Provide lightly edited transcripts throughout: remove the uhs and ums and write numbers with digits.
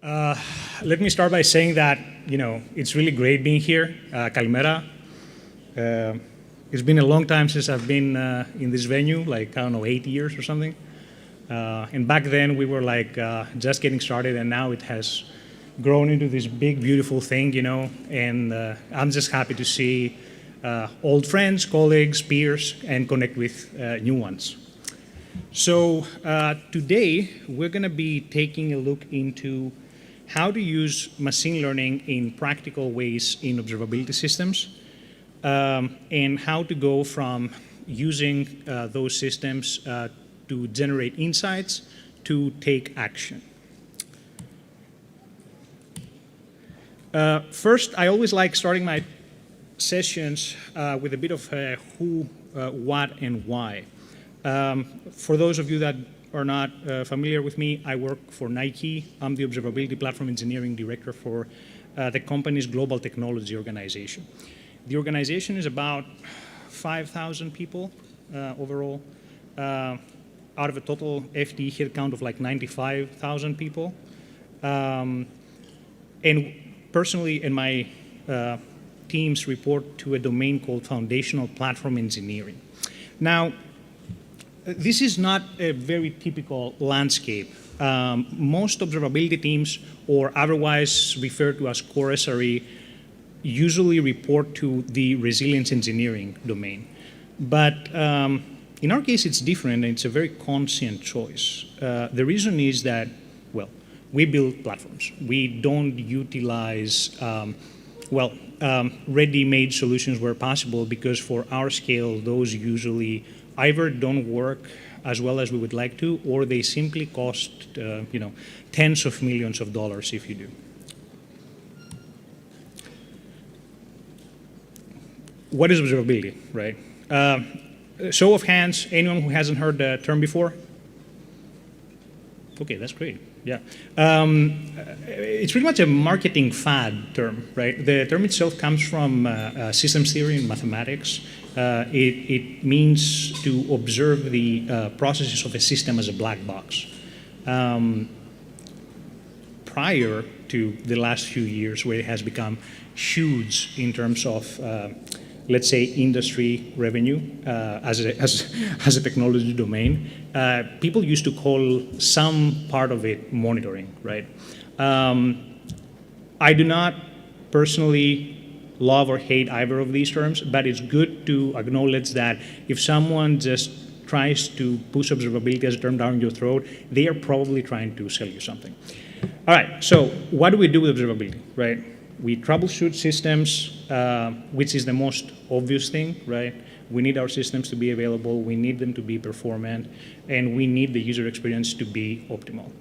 Uh, Let me start by saying that, it's really great being here. Kalimera. It's been a long time since I've been in this venue, like, I don't know, 8 years or something. And back then we were like just getting started, and now it has grown into this big, beautiful thing, and I'm just happy to see old friends, colleagues, peers, and connect with new ones. So today we're going to be taking a look into how to use machine learning in practical ways in observability systems, and how to go from using those systems to generate insights to take action. First, I always like starting my sessions with a bit of who, what, and why. For those of you that are not familiar with me, I work for Nike. I'm the Observability Platform Engineering Director for the company's global technology organization. The organization is about 5,000 people overall, out of a total FTE headcount of like 95,000 people. And personally, in my teams report to a domain called Foundational Platform Engineering. Now, this is not a very typical landscape. Most observability teams, or otherwise referred to as core SRE, usually report to the resilience engineering domain. But in our case, it's different, and it's a very conscient choice. The reason is that, well, we build platforms. We don't utilize, ready-made solutions where possible, because for our scale, those usually either don't work as well as we would like to, or they simply cost, tens of millions of dollars if you do. What is observability, right? Show of hands, anyone who hasn't heard the term before? Okay, that's great. Yeah. It's pretty much a marketing fad term, right? The term itself comes from systems theory and mathematics. It means to observe the processes of a system as a black box. Prior to the last few years, where it has become huge in terms of, let's say, industry revenue as a technology domain, people used to call some part of it monitoring, right? I do not personally love or hate either of these terms, but it's good to acknowledge that if someone just tries to push observability as a term down your throat, they are probably trying to sell you something. All right, so what do we do with observability, right? We troubleshoot systems, which is the most obvious thing, right? We need our systems to be available, we need them to be performant, and we need the user experience to be optimal.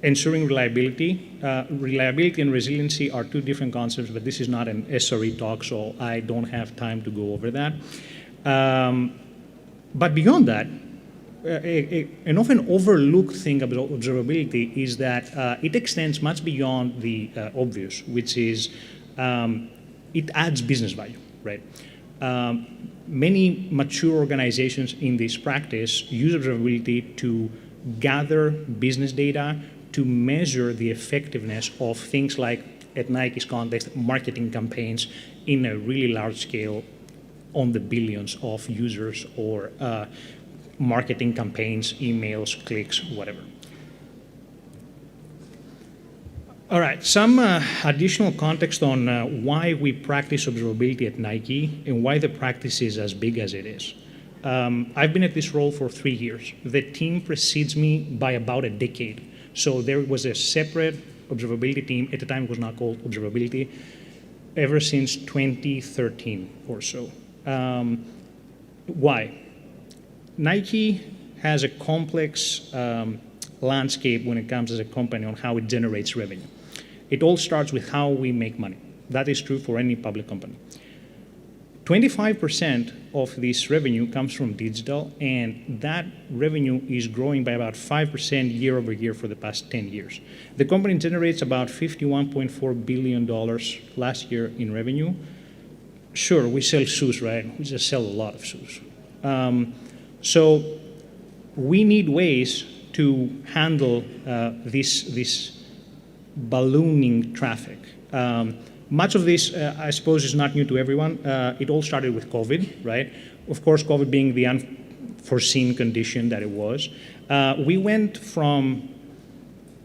Ensuring reliability. Reliability and resiliency are two different concepts, but this is not an SRE talk, so I don't have time to go over that. But beyond that, an often overlooked thing about observability is that it extends much beyond the obvious, which is it adds business value, right? Many mature organizations in this practice use observability to gather business data to measure the effectiveness of things like, at Nike's context, marketing campaigns in a really large scale on the billions of users, or marketing campaigns, emails, clicks, whatever. All right, some additional context on why we practice observability at Nike and why the practice is as big as it is. I've been at this role for 3 years. The team precedes me by about a decade. So there was a separate observability team. At the time, it was not called observability, ever since 2013 or so. Why? Nike has a complex landscape when it comes as a company on how it generates revenue. It all starts with how we make money. That is true for any public company. 25% of this revenue comes from digital, and that revenue is growing by about 5% year over year for the past 10 years. The company generates about $51.4 billion last year in revenue. Sure, we sell shoes, right? We just sell a lot of shoes. So we need ways to to handle this ballooning traffic. Much of this, I suppose, is not new to everyone. It all started with COVID, right? Of course, COVID being the unforeseen condition that it was. We went from,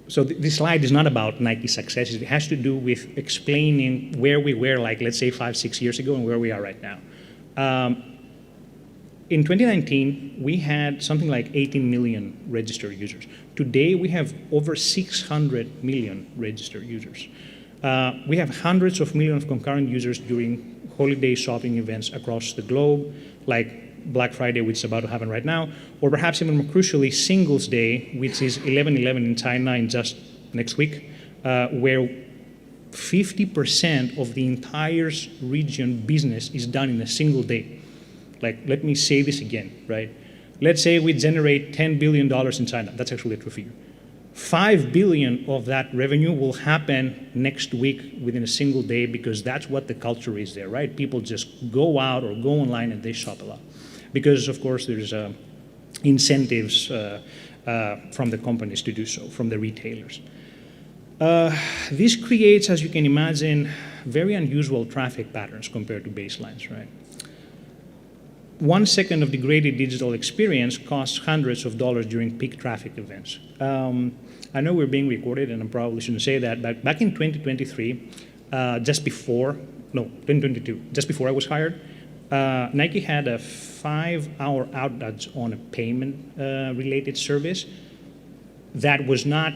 so this slide is not about Nike's successes. It has to do with explaining where we were, like, let's say 5, 6 years ago and where we are right now. In 2019, we had something like 18 million registered users. Today, we have over 600 million registered users. We have hundreds of millions of concurrent users during holiday shopping events across the globe, like Black Friday, which is about to happen right now, or perhaps even more crucially, Singles Day, which is 11/11 in China in just next week, where 50% of the entire region business is done in a single day. Like, let me say this again, right? Let's say we generate $10 billion in China. That's actually a true figure. $5 billion of that revenue will happen next week within a single day because that's what the culture is there, right? People just go out or go online and they shop a lot. Because, of course, there's incentives from the companies to do so, from the retailers. This creates, as you can imagine, very unusual traffic patterns compared to baselines, right? 1 second of degraded digital experience costs hundreds of dollars during peak traffic events. I know we're being recorded, and I probably shouldn't say that, but back in 2023, just before I was hired, Nike had a 5-hour outage on a payment-related service that was not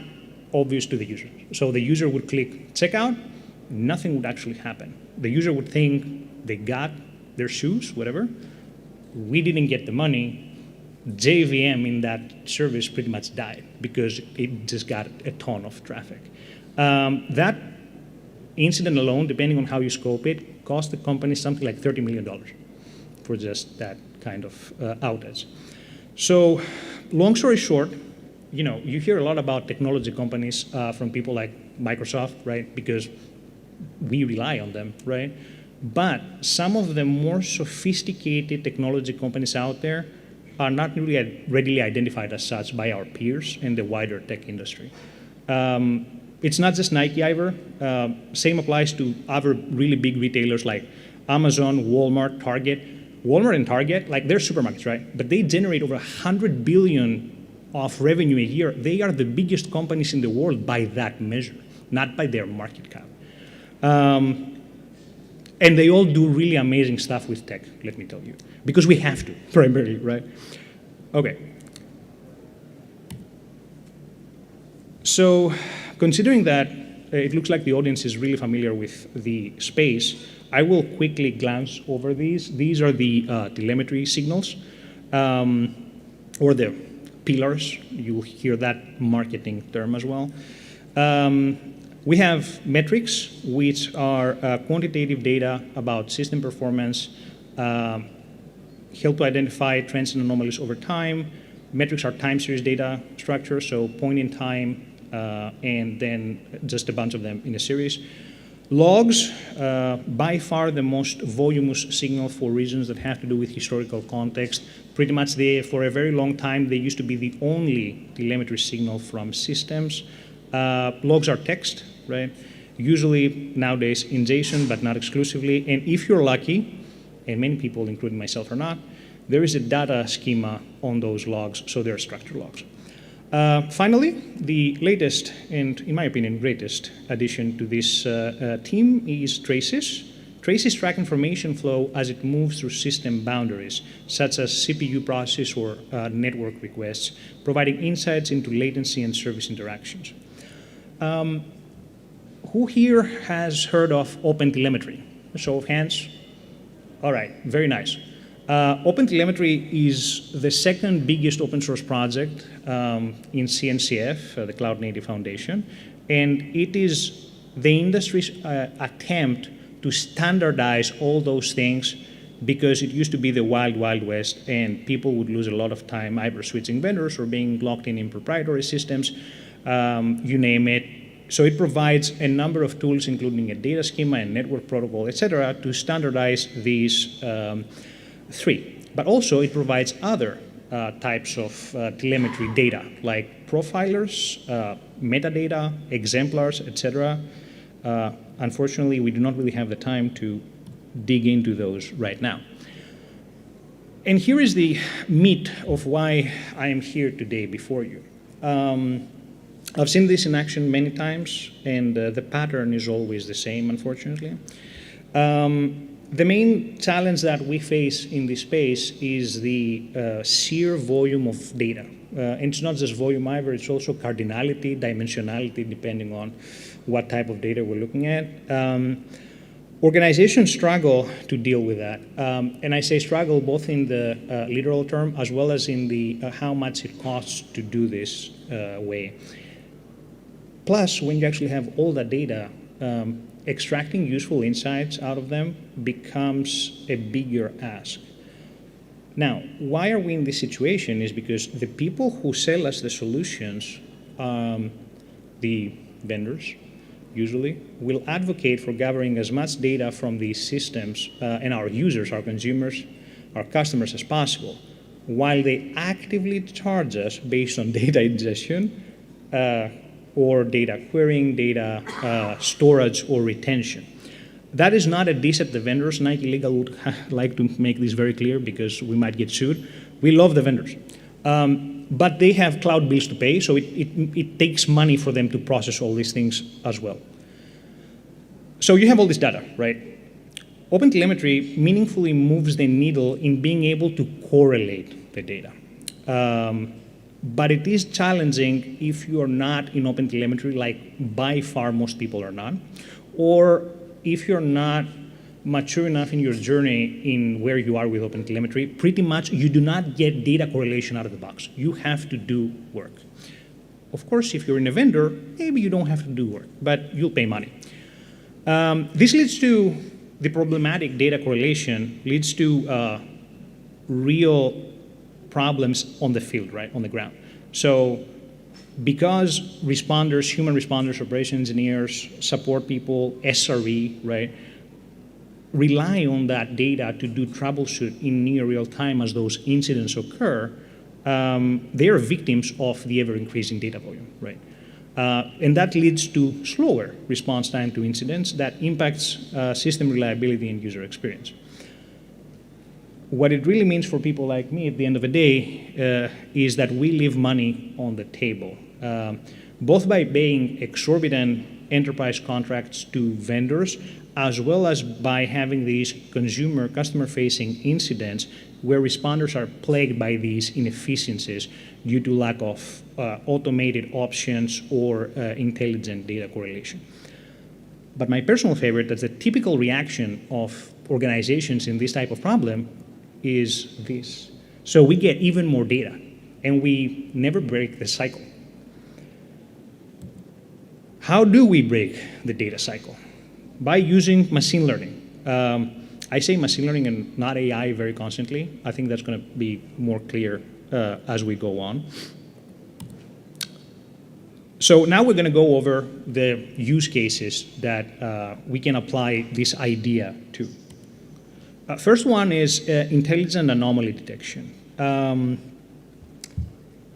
obvious to the user. So the user would click checkout, nothing would actually happen. The user would think they got their shoes, whatever. We didn't get the money. JVM in that service pretty much died because it just got a ton of traffic. That incident alone, depending on how you scope it, cost the company something like $30 million for just that kind of outage. So, long story short, you hear a lot about technology companies from people like Microsoft, right? Because we rely on them, right? But some of the more sophisticated technology companies out there are not really readily identified as such by our peers in the wider tech industry. It's not just Nike either. Same applies to other really big retailers like Amazon, Walmart, Target. Walmart and Target, like, they're supermarkets, right? But they generate over $100 billion of revenue a year. They are the biggest companies in the world by that measure, not by their market cap. And they all do really amazing stuff with tech, let me tell you, because we have to, primarily, right? Okay. So, considering that it looks like the audience is really familiar with the space, I will quickly glance over these. These are the telemetry signals, or the pillars. You'll hear that marketing term as well. We have metrics, which are quantitative data about system performance, help to identify trends and anomalies over time. Metrics are time series data structure, so point in time, and then just a bunch of them in a series. Logs, by far the most voluminous signal for reasons that have to do with historical context. Pretty much for a very long time, they used to be the only telemetry signal from systems. Logs are text, right? Usually nowadays in JSON, but not exclusively. And if you're lucky, and many people, including myself, are not, there is a data schema on those logs, so they're structured logs. Finally, the latest, and in my opinion, greatest addition to this team is traces. Traces track information flow as it moves through system boundaries, such as CPU process or network requests, providing insights into latency and service interactions. Who here has heard of OpenTelemetry? A show of hands. All right, very nice. OpenTelemetry is the second biggest open source project in CNCF, the Cloud Native Foundation, and it is the industry's attempt to standardize all those things, because it used to be the wild, wild west, and people would lose a lot of time either switching vendors or being locked in proprietary systems, you name it. So it provides a number of tools, including a data schema and network protocol, et cetera, to standardize these three. But also it provides other types of telemetry data, like profilers, metadata, exemplars, etc. Unfortunately, we do not really have the time to dig into those right now. And here is the meat of why I am here today before you. I've seen this in action many times, and the pattern is always the same, unfortunately. The main challenge that we face in this space is the sheer volume of data. And it's not just volume either, it's also cardinality, dimensionality, depending on what type of data we're looking at. Organizations struggle to deal with that. And I say struggle both in the literal term as well as in the how much it costs to do this way. Plus, when you actually have all that data, extracting useful insights out of them becomes a bigger ask. Now, why are we in this situation is because the people who sell us the solutions, the vendors, usually, will advocate for gathering as much data from these systems and our users, our consumers, our customers as possible, while they actively charge us based on data ingestion or data querying, data storage, or retention. That is not a diss at the vendors. Nike Legal would like to make this very clear because we might get sued. We love the vendors. But they have cloud bills to pay, so it takes money for them to process all these things as well. So you have all this data, right? OpenTelemetry meaningfully moves the needle in being able to correlate the data. But it is challenging if you are not in OpenTelemetry, like by far most people are not, or if you're not mature enough in your journey in where you are with OpenTelemetry, pretty much you do not get data correlation out of the box. You have to do work. Of course, if you're in a vendor, maybe you don't have to do work, but you'll pay money. This leads to the problematic data correlation, leads to real problems on the field, right, on the ground. So because responders, human responders, operation engineers, support people, SRE, right, rely on that data to do troubleshoot in near real time as those incidents occur, they are victims of the ever-increasing data volume, right? And that leads to slower response time to incidents that impacts system reliability and user experience. What it really means for people like me at the end of the day is that we leave money on the table, both by paying exorbitant enterprise contracts to vendors, as well as by having these customer-facing incidents where responders are plagued by these inefficiencies due to lack of automated options or intelligent data correlation. But my personal favorite, that's the typical reaction of organizations in this type of problem, is this. So we get even more data, and we never break the cycle. How do we break the data cycle? By using machine learning. I say machine learning and not AI very constantly. I think that's going to be more clear as we go on. So now we're going to go over the use cases that we can apply this idea to. First one is intelligent anomaly detection.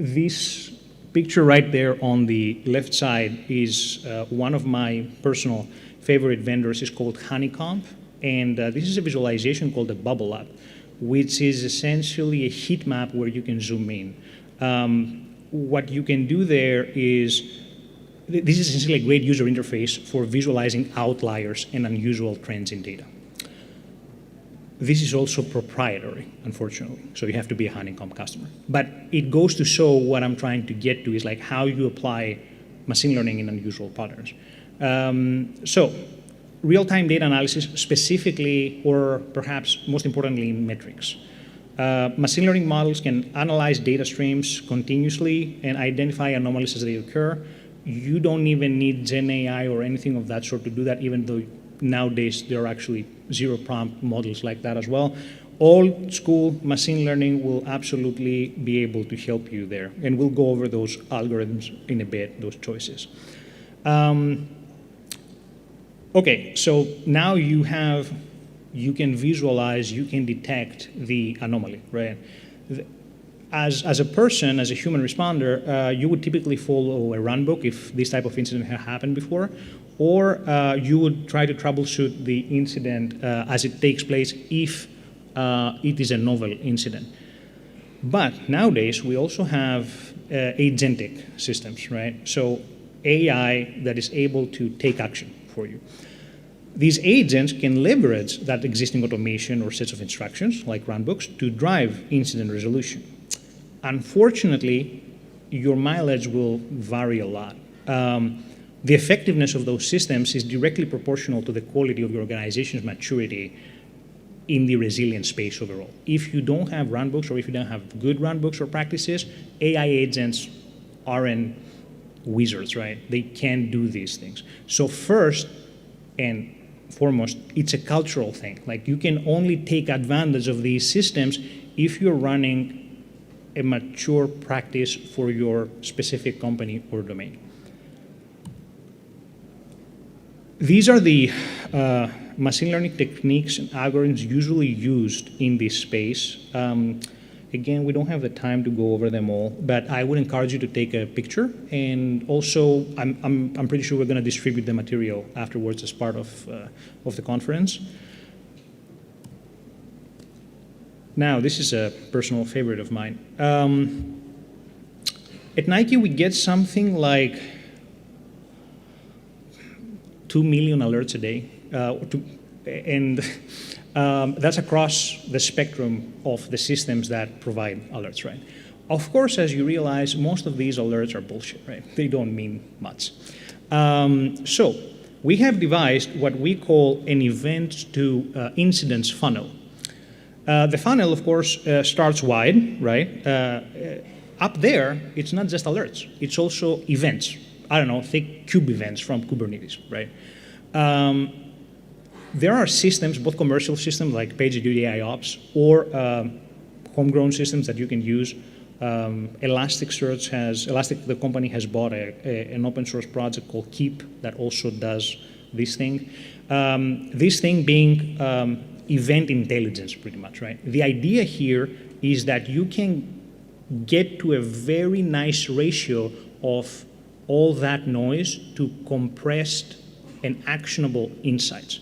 This picture right there on the left side is one of my personal favorite vendors. Is called Honeycomb, and this is a visualization called a bubble lab, which is essentially a heat map where you can zoom in. What you can do there is, this is essentially a great user interface for visualizing outliers and unusual trends in data. This is also proprietary, unfortunately, so you have to be a Honeycomb customer. But it goes to show what I'm trying to get to is like how you apply machine learning in unusual patterns. So real-time data analysis specifically, or perhaps most importantly, in metrics. Machine learning models can analyze data streams continuously and identify anomalies as they occur. You don't even need GenAI or anything of that sort to do that, even though nowadays there are actually zero-prompt models like that as well. Old school machine learning will absolutely be able to help you there, and we'll go over those algorithms in a bit, those choices. Okay, so now you can visualize, you can detect the anomaly, right? as a person, as a human responder, you would typically follow a runbook if this type of incident had happened before, or you would try to troubleshoot the incident as it takes place if it is a novel incident. But nowadays, we also have agentic systems, right? So AI that is able to take action for you. These agents can leverage that existing automation or sets of instructions, like runbooks, to drive incident resolution. Unfortunately, your mileage will vary a lot. The effectiveness of those systems is directly proportional to the quality of your organization's maturity in the resilient space overall. If you don't have runbooks, or if you don't have good runbooks or practices, AI agents aren't wizards, right? They can't do these things. So first and foremost, it's a cultural thing. Like, you can only take advantage of these systems if you're running a mature practice for your specific company or domain. These are the machine learning techniques and algorithms usually used in this space. Again, we don't have the time to go over them all, but I would encourage you to take a picture. And also, I'm pretty sure we're going to distribute the material afterwards as part of the conference. Now, this is a personal favorite of mine. At Nike, we get something like 2 million alerts a day, and that's across the spectrum of the systems that provide alerts, right? Of course, as you realize, most of these alerts are bullshit, right? They don't mean much. So we have devised what we call an event to incidents funnel. The funnel, of course, starts wide, right? Up there, it's not just alerts. It's also events. I don't know, think kube events from Kubernetes, right? There are systems, both commercial systems like PagerDuty AIOps, or homegrown systems that you can use. Elastic, the company, has bought an open source project called Keep that also does this thing. This thing being event intelligence, pretty much, right? The idea here is that you can get to a very nice ratio of all that noise to compressed and actionable insights.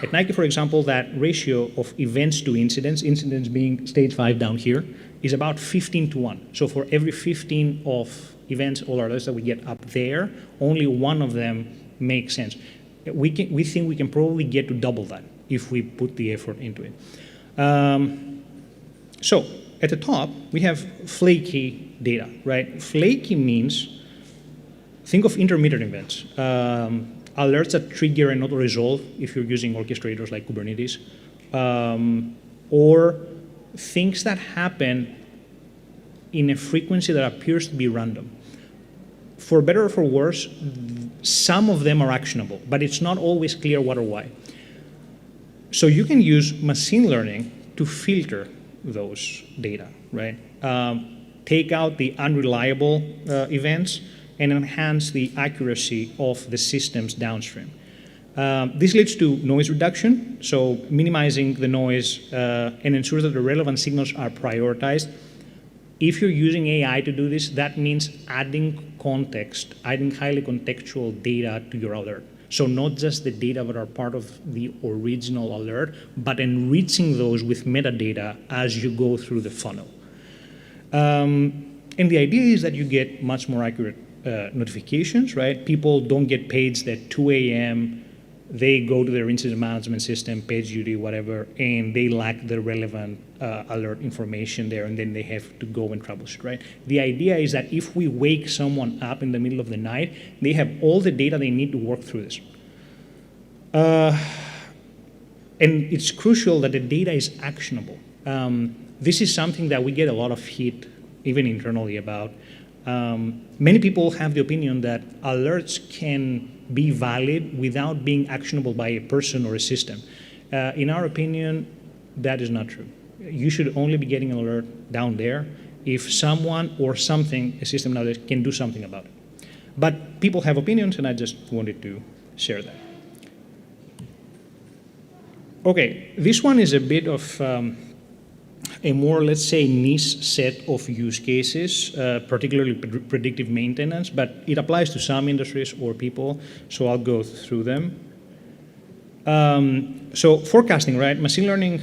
At Nike, for example, that ratio of events to incidents being stage 5 down here, is about 15:1. So for every 15 of events or alerts that we get up there, only one of them makes sense. We think we can probably get to double that if we put the effort into it. So at the top, we have flaky data, right? Flaky means, think of intermittent events. Alerts that trigger and not resolve if you're using orchestrators like Kubernetes, or things that happen in a frequency that appears to be random. For better or for worse, some of them are actionable, but it's not always clear what or why. So you can use machine learning to filter those data, right? Take out the unreliable events and enhance the accuracy of the systems downstream. This leads to noise reduction, so minimizing the noise and ensures that the relevant signals are prioritized. If you're using AI to do this, that means adding context, adding highly contextual data to your alert. So not just the data that are part of the original alert, but enriching those with metadata as you go through the funnel. And the idea is that you get much more accurate notifications, right? People don't get paged at 2 a.m. They go to their incident management system, PagerDuty, whatever, and they lack the relevant alert information there, and then they have to go and troubleshoot, right? The idea is that if we wake someone up in the middle of the night, they have all the data they need to work through this. And it's crucial that the data is actionable. This is something that we get a lot of heat, even internally, about. Many people have the opinion that alerts can be valid without being actionable by a person or a system. In our opinion, that is not true. You should only be getting an alert down there if someone or something, a system nowadays, can do something about it. But people have opinions, and I just wanted to share that. Okay, this one is a bit of a more, let's say, niche set of use cases, particularly predictive maintenance, but it applies to some industries or people, so I'll go through them. So forecasting, right? Machine learning,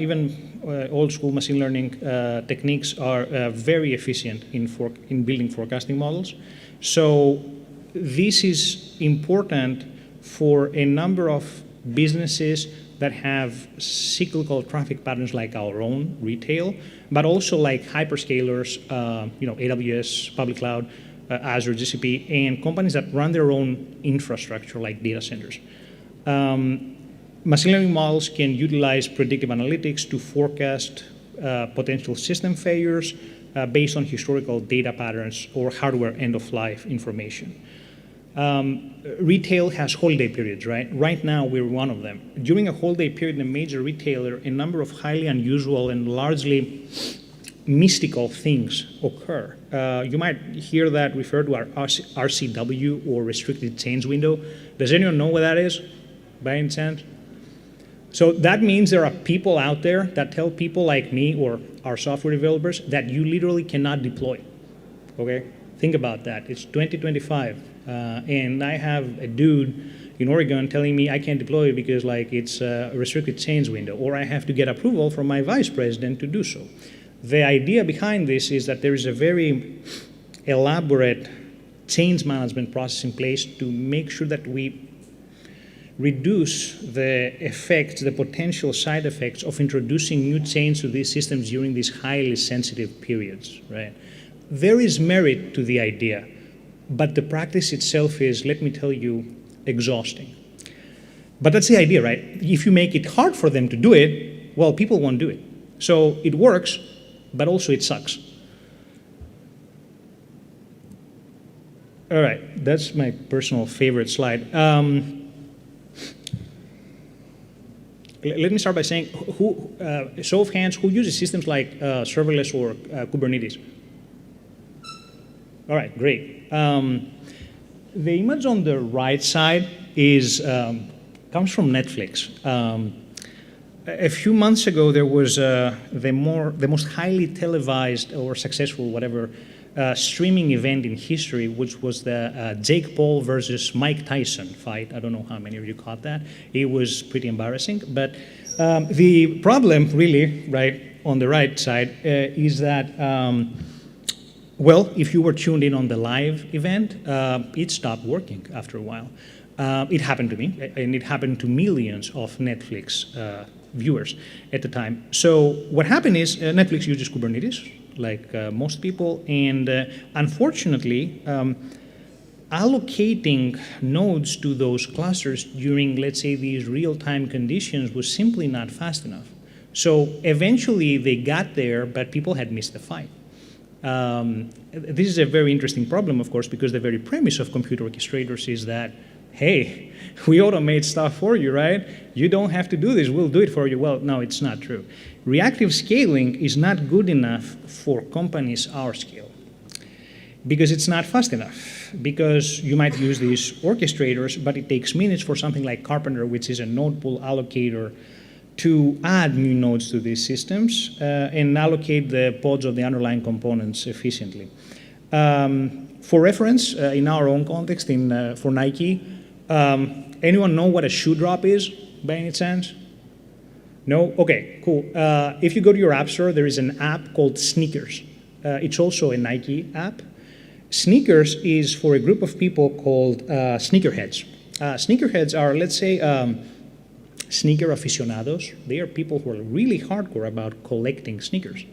even old school machine learning techniques are very efficient in building forecasting models. So this is important for a number of businesses that have cyclical traffic patterns like our own retail, but also like hyperscalers, AWS, public cloud, Azure, GCP, and companies that run their own infrastructure like data centers. Machine learning models can utilize predictive analytics to forecast potential system failures based on historical data patterns or hardware end-of-life information. Retail has holiday periods, right? Right now, we're one of them. During a holiday period in a major retailer, a number of highly unusual and largely mystical things occur. You might hear that referred to our RCW, or restricted change window. Does anyone know what that is, by any chance? So that means there are people out there that tell people like me or our software developers that you literally cannot deploy, okay? Think about that. It's 2025. And I have a dude in Oregon telling me I can't deploy it because it's a restricted change window, or I have to get approval from my vice president to do so. The idea behind this is that there is a very elaborate change management process in place to make sure that we reduce the effects, the potential side effects of introducing new change to these systems during these highly sensitive periods, right? There is merit to the idea, but the practice itself is, let me tell you, exhausting. But that's the idea, right? If you make it hard for them to do it, well, people won't do it. So it works, but also it sucks. All right, that's my personal favorite slide. Let me start by saying, show of hands, who uses systems like serverless or Kubernetes? All right, great. The image on the right side comes from Netflix. A few months ago, there was the most highly televised or successful, whatever, streaming event in history, which was the Jake Paul versus Mike Tyson fight. I don't know how many of you caught that. It was pretty embarrassing. But the problem, really, right on the right side, is that well, if you were tuned in on the live event, it stopped working after a while. It happened to me, and it happened to millions of Netflix viewers at the time. So what happened is Netflix uses Kubernetes, like most people, and unfortunately, allocating nodes to those clusters during, let's say, these real-time conditions was simply not fast enough. So eventually, they got there, but people had missed the fight. This is a very interesting problem, of course, because the very premise of computer orchestrators is that, hey, we automate stuff for you, right? You don't have to do this, we'll do it for you. Well, no, it's not true. Reactive scaling is not good enough for companies our scale because it's not fast enough, because you might use these orchestrators, but it takes minutes for something like Carpenter, which is a node pool allocator, to add new nodes to these systems and allocate the pods of the underlying components efficiently. For reference, in our own context, for Nike, anyone know what a shoe drop is by any chance? No? Okay, cool. If you go to your app store, there is an app called Sneakers. It's also a Nike app. Sneakers is for a group of people called sneakerheads. Sneakerheads are, let's say, sneaker aficionados. They are people who are really hardcore about collecting sneakers.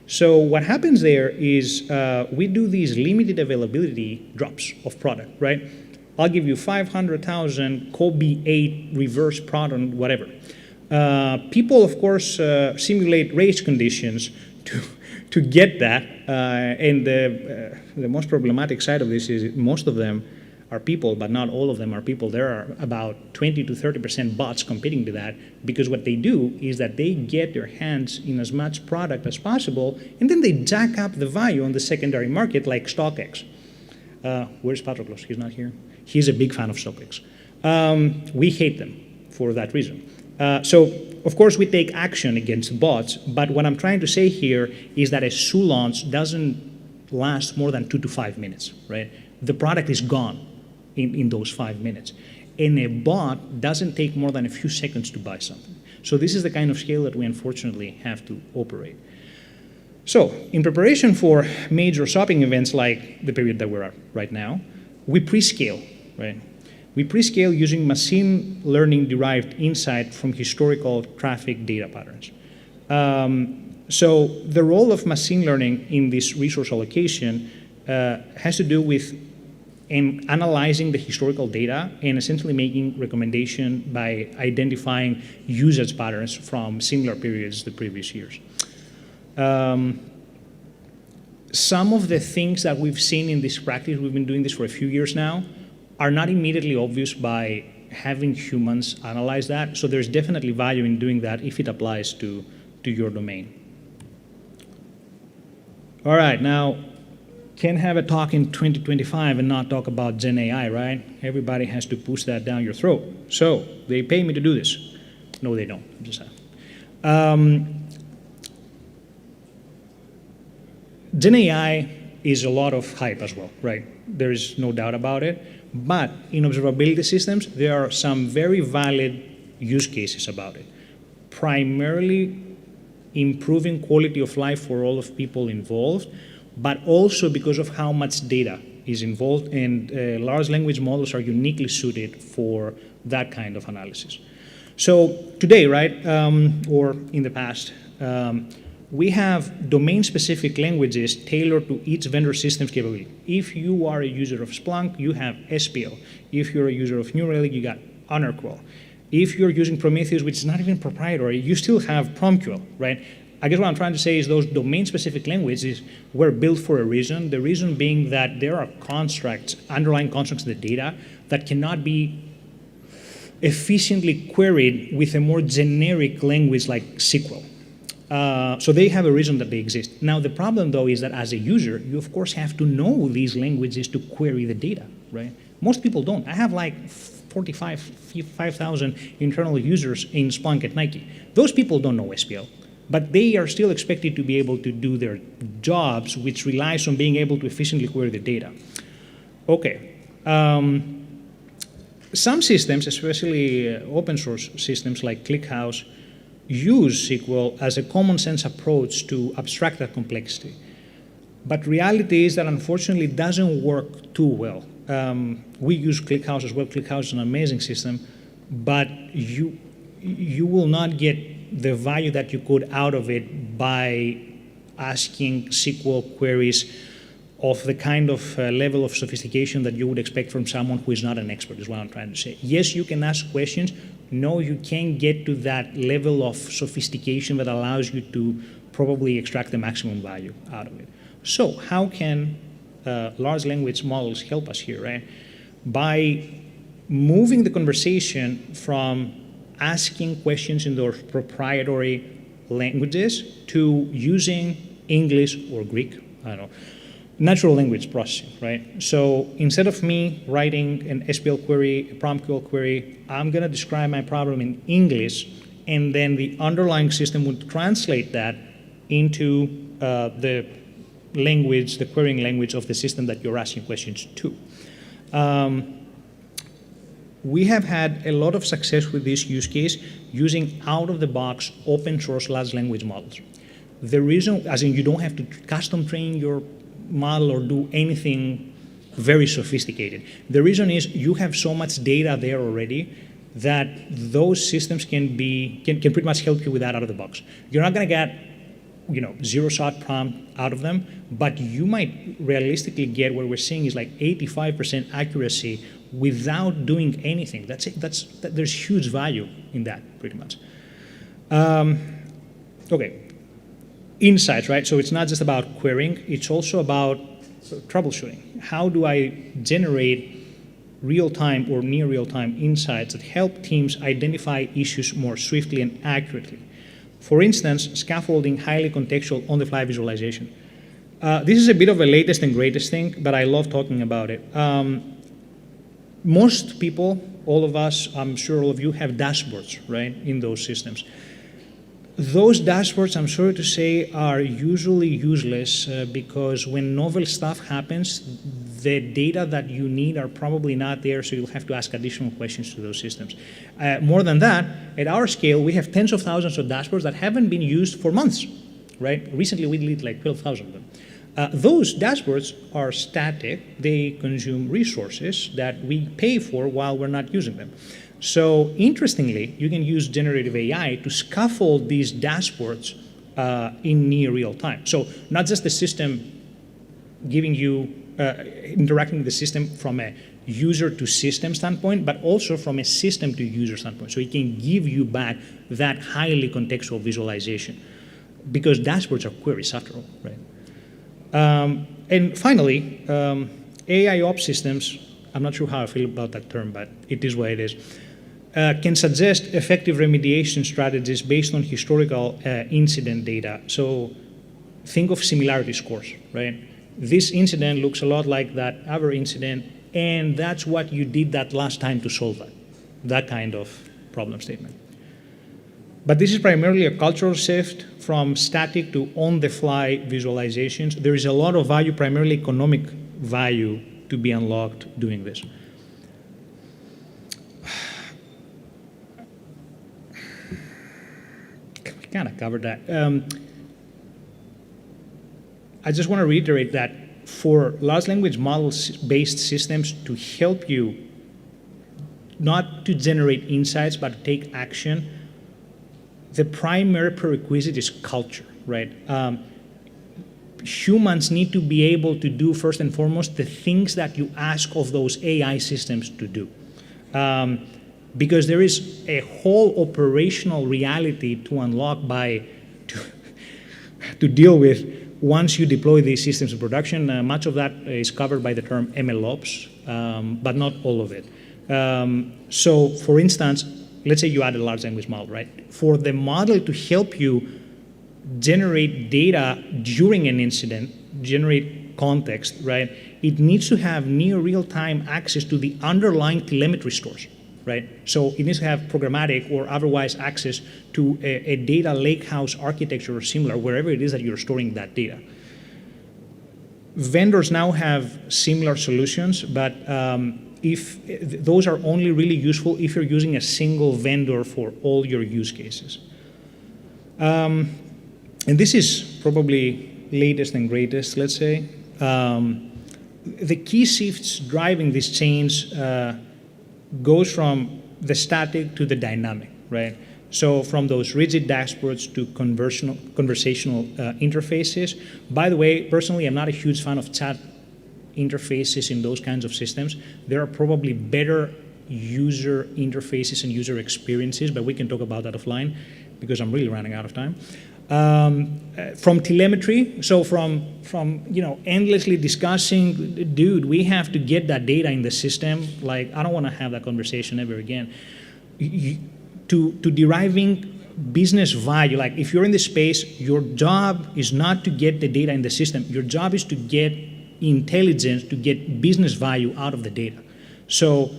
So what happens there is we do these limited availability drops of product, right? I'll give you 500,000 Kobe 8 reverse product, whatever. People, of course, simulate race conditions to get that. And the most problematic side of this is most of them are people, but not all of them are people. There are about 20 to 30% bots competing to that, because what they do is that they get their hands in as much product as possible, and then they jack up the value on the secondary market like StockX. Where's Panos? He's not here. He's a big fan of StockX. We hate them for that reason. So, of course, we take action against bots, but what I'm trying to say here is that a SU launch doesn't last more than 2 to 5 minutes, right? The product is gone in those 5 minutes. And a bot doesn't take more than a few seconds to buy something. So this is the kind of scale that we unfortunately have to operate. So in preparation for major shopping events like the period that we're at right now, we pre-scale, right? We pre-scale using machine learning derived insight from historical traffic data patterns. So the role of machine learning in this resource allocation has to do with analyzing the historical data and essentially making recommendation by identifying usage patterns from similar periods the previous years. Some of the things that we've seen in this practice, we've been doing this for a few years now, are not immediately obvious by having humans analyze that. So there's definitely value in doing that if it applies to your domain. All right, now, can't have a talk in 2025 and not talk about GenAI, right? Everybody has to push that down your throat. So they pay me to do this. No, they don't. I'm just GenAI is a lot of hype as well, right? There is no doubt about it. But in observability systems, there are some very valid use cases about it. Primarily improving quality of life for all of people involved, but also because of how much data is involved, and large language models are uniquely suited for that kind of analysis. So today, right, or in the past, we have domain-specific languages tailored to each vendor system's capability. If you are a user of Splunk, you have SPL. If you're a user of New Relic, you got HonorQual. If you're using Prometheus, which is not even proprietary, you still have PromQL, right? I guess what I'm trying to say is those domain-specific languages were built for a reason. The reason being that there are constructs, underlying constructs in the data that cannot be efficiently queried with a more generic language like SQL. So they have a reason that they exist. Now, the problem, though, is that as a user, you, of course, have to know these languages to query the data, right? Most people don't. I have like 5,000 internal users in Splunk at Nike. Those people don't know SPL, but they are still expected to be able to do their jobs, which relies on being able to efficiently query the data. Okay. Some systems, especially open source systems like ClickHouse, use SQL as a common sense approach to abstract that complexity. But reality is that unfortunately it doesn't work too well. We use ClickHouse as well. ClickHouse is an amazing system, but you will not get the value that you could out of it by asking SQL queries of the kind of level of sophistication that you would expect from someone who is not an expert, is what I'm trying to say. Yes, you can ask questions. No, you can't get to that level of sophistication that allows you to probably extract the maximum value out of it. So how can large language models help us here, right? By moving the conversation from asking questions in those proprietary languages to using English or Greek, I don't know, natural language processing, right? So instead of me writing an SPL query, a PromQL query, I'm going to describe my problem in English, and then the underlying system would translate that into the language, the querying language of the system that you're asking questions to. We have had a lot of success with this use case using out-of-the-box open source large language models. The reason, as in you don't have to custom train your model or do anything very sophisticated. The reason is you have so much data there already that those systems can pretty much help you with that out of the box. You're not going to get zero-shot prompt out of them, but you might realistically get what we're seeing is like 85% accuracy without doing anything. That's it. There's huge value in that, pretty much. Okay. Insights, right? So it's not just about querying, it's also about troubleshooting. How do I generate real-time or near real-time insights that help teams identify issues more swiftly and accurately? For instance, scaffolding highly contextual on-the-fly visualization. This is a bit of a latest and greatest thing, but I love talking about it. Most people all of us, I'm sure all of you have dashboards, right, in those systems. Those dashboards, I'm sorry to say, are usually useless because when novel stuff happens, the data that you need are probably not there, so you'll have to ask additional questions to those systems. More than that, at our scale, we have tens of thousands of dashboards that haven't been used for months, right? Recently, we deleted like 12,000 of them. Those dashboards are static. They consume resources that we pay for while we're not using them. So interestingly, you can use generative AI to scaffold these dashboards in near real time. So not just the system giving you, interacting with the system from a user to system standpoint, but also from a system to user standpoint. So it can give you back that highly contextual visualization because dashboards are queries after all, right? And finally, AI ops systems, I'm not sure how I feel about that term, but it is what it is, can suggest effective remediation strategies based on historical incident data. So think of similarity scores, right? This incident looks a lot like that other incident, and that's what you did that last time to solve that kind of problem statement. But this is primarily a cultural shift from static to on-the-fly visualizations. There is a lot of value, primarily economic value, to be unlocked doing this. We kind of covered that. I just want to reiterate that for large language model-based systems to help you not to generate insights, but to take action, the primary prerequisite is culture, right? Humans need to be able to do, first and foremost, the things that you ask of those AI systems to do. Because there is a whole operational reality to unlock to deal with once you deploy these systems in production. Much of that is covered by the term MLOps, but not all of it. So for instance, let's say you add a large language model, right? For the model to help you generate data during an incident, generate context, right? It needs to have near real-time access to the underlying telemetry stores, right? So it needs to have programmatic or otherwise access to a data lakehouse architecture or similar, wherever it is that you're storing that data. Vendors now have similar solutions, but if those are only really useful if you're using a single vendor for all your use cases. And this is probably latest and greatest, let's say. The key shifts driving this change goes from the static to the dynamic, right? So from those rigid dashboards to conversational interfaces. By the way, personally, I'm not a huge fan of chat interfaces in those kinds of systems. There are probably better user interfaces and user experiences, but we can talk about that offline because I'm really running out of time. From telemetry, so from endlessly discussing, dude, we have to get that data in the system. Like, I don't want to have that conversation ever again. To deriving business value, like if you're in this space, your job is not to get the data in the system. Your job is to get intelligence, to get business value out of the data. So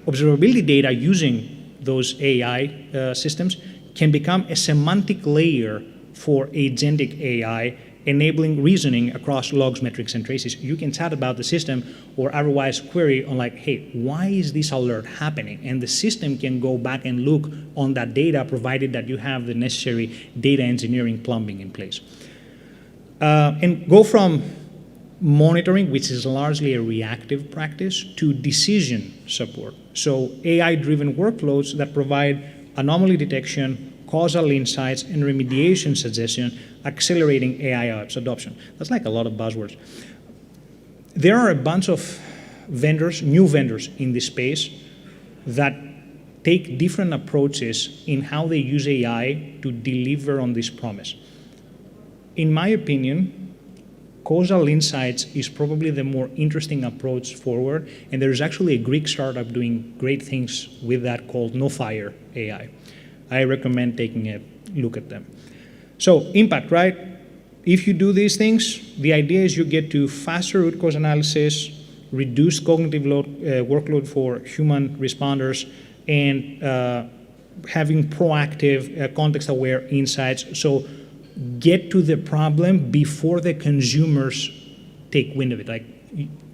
observability data using those AI systems can become a semantic layer for agentic AI, enabling reasoning across logs, metrics, and traces. You can chat about the system or otherwise query on like, hey, why is this alert happening? And the system can go back and look on that data, provided that you have the necessary data engineering plumbing in place. And go from monitoring, which is largely a reactive practice, to decision support. So AI-driven workflows that provide anomaly detection, causal insights, and remediation suggestion, accelerating AI ops adoption. That's like a lot of buzzwords. There are a bunch of vendors, new vendors in this space that take different approaches in how they use AI to deliver on this promise. In my opinion, causal insights is probably the more interesting approach forward, and there's actually a Greek startup doing great things with that called NoFire AI. I recommend taking a look at them. So impact, right? If you do these things, the idea is you get to faster root cause analysis, reduced cognitive workload for human responders, and having proactive, context-aware insights. So get to the problem before the consumers take wind of it. Like,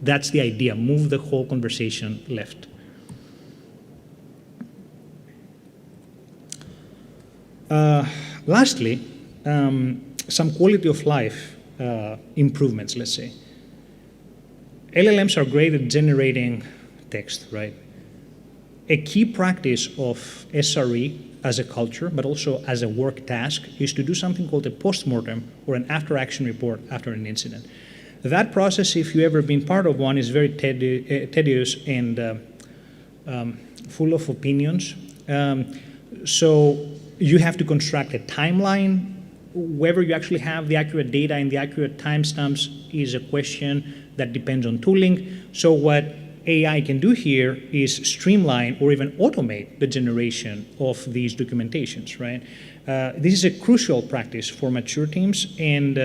that's the idea. Move the whole conversation left. Lastly, some quality of life improvements, let's say. LLMs are great at generating text, right? A key practice of SRE as a culture, but also as a work task, is to do something called a postmortem or an after-action report after an incident. That process, if you've ever been part of one, is very tedious and full of opinions. So you have to construct a timeline. Whether you actually have the accurate data and the accurate timestamps is a question that depends on tooling. So what AI can do here is streamline or even automate the generation of these documentations, right? This is a crucial practice for mature teams, and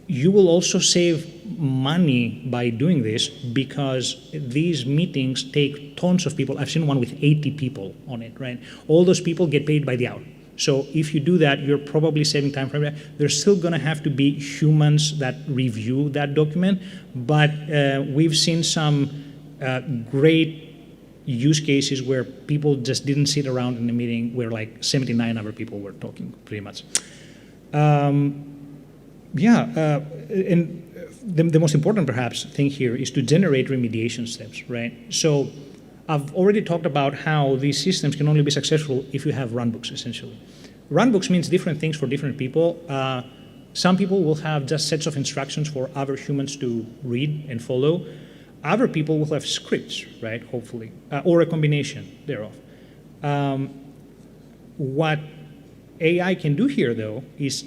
you will also save money by doing this because these meetings take tons of people. I've seen one with 80 people on it, right? All those people get paid by the hour. So if you do that, you're probably saving time for everybody. There's still going to have to be humans that review that document, but we've seen some great use cases where people just didn't sit around in a meeting where like 79 other people were talking, pretty much. And the most important, perhaps, thing here is to generate remediation steps, right? So I've already talked about how these systems can only be successful if you have runbooks, essentially. Runbooks means different things for different people. Some people will have just sets of instructions for other humans to read and follow. Other people will have scripts, right, hopefully, or a combination thereof. What AI can do here, though, is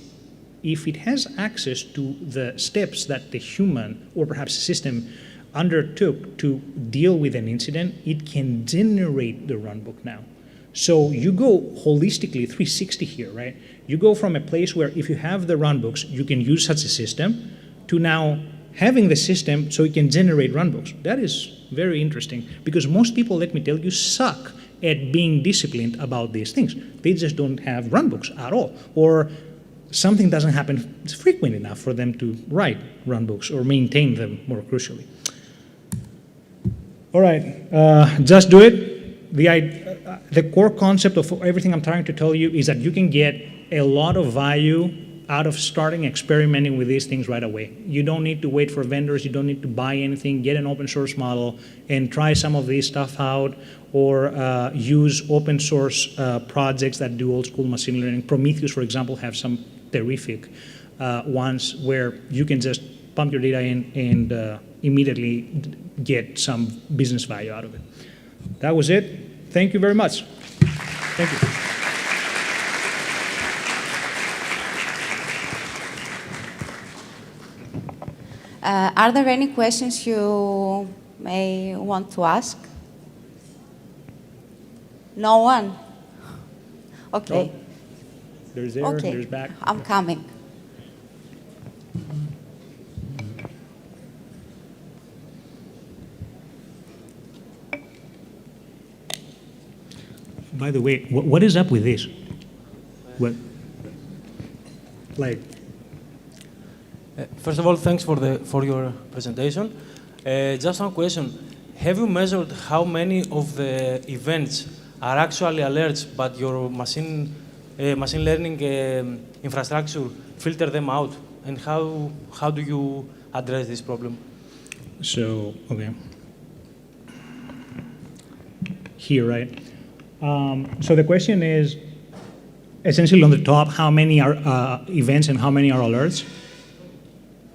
if it has access to the steps that the human or perhaps system undertook to deal with an incident, it can generate the runbook now. So you go holistically 360 here, right? You go from a place where if you have the runbooks, you can use such a system, to now having the system so it can generate runbooks. That is very interesting because most people, let me tell you, suck at being disciplined about these things. They just don't have runbooks at all, or something doesn't happen frequent enough for them to write runbooks or maintain them, more crucially. All right, just do it. The core concept of everything I'm trying to tell you is that you can get a lot of value out of starting experimenting with these things right away. You don't need to wait for vendors. You don't need to buy anything. Get an open source model and try some of this stuff out, or use open source projects that do old school machine learning. Prometheus, for example, have some terrific ones where you can just pump your data in and immediately get some business value out of it. That was it. Thank you very much. Thank you. Are there any questions you may want to ask? No one? Okay. Oh, there's there, okay. There's back. I'm coming. By the way, what is up with this? What? Like? First of all, thanks for your presentation. Just one question. Have you measured how many of the events are actually alerts, but your machine learning infrastructure filter them out? And how do you address this problem? So, okay. Here, right? So the question is, essentially on the top, how many are events and how many are alerts?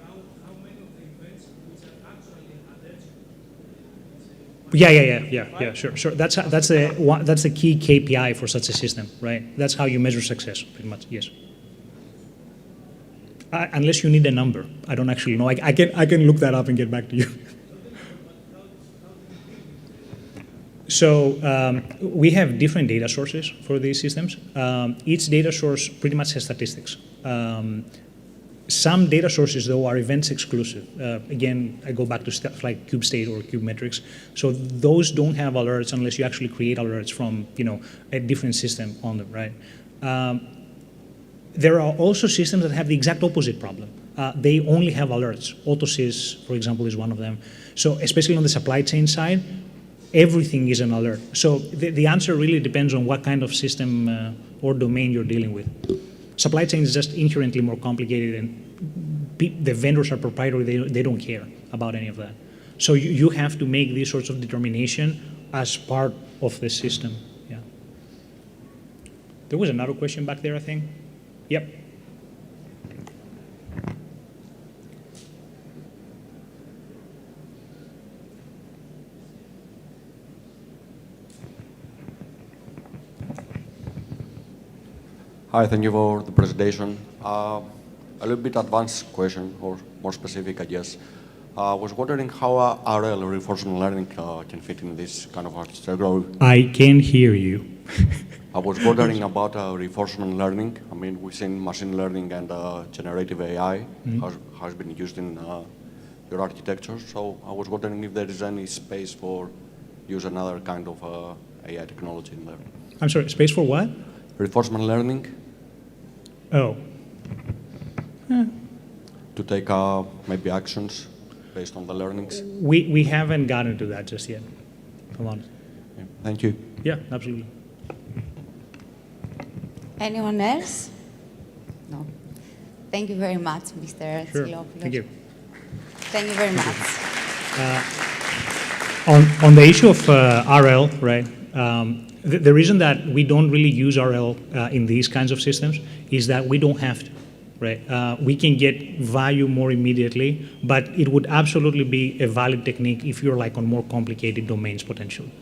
How many of the events which are actually alerts? Yeah, sure. That's the key KPI for such a system, right? That's how you measure success, pretty much, yes. Unless you need a number. I don't actually know. I can look that up and get back to you. So we have different data sources for these systems. Each data source pretty much has statistics. Some data sources, though, are events exclusive. Again, I go back to stuff like kube state or kube metrics. So those don't have alerts unless you actually create alerts from a different system on them, right? There are also systems that have the exact opposite problem. They only have alerts. Autosys, for example, is one of them. So especially on the supply chain side, everything is an alert. So the answer really depends on what kind of system or domain you're dealing with. Supply chain is just inherently more complicated, and the vendors are proprietary. They don't care about any of that. So you have to make these sorts of determination as part of the system. Yeah. There was another question back there, I think. Yep. Hi, thank you for the presentation. A little bit advanced question, or more specific, I guess. I was wondering how RL, reinforcement learning, can fit in this kind of architecture. I can hear you. I was wondering about reinforcement learning. I mean, we've seen machine learning and generative AI has been used in your architecture. So I was wondering if there is any space for use another kind of AI technology in there. I'm sorry, space for what? Reinforcement learning. Oh. To take maybe actions based on the learnings. We haven't gotten to that just yet. Come on. Yeah. Thank you. Yeah, absolutely. Anyone else? No. Thank you very much, Mr. Sure. Tsilopoulos. Thank you. Thank you very much. On the issue of RL, right? The reason that we don't really use RL in these kinds of systems is that we don't have to, right? We can get value more immediately, but it would absolutely be a valid technique if you're like on more complicated domains potentially.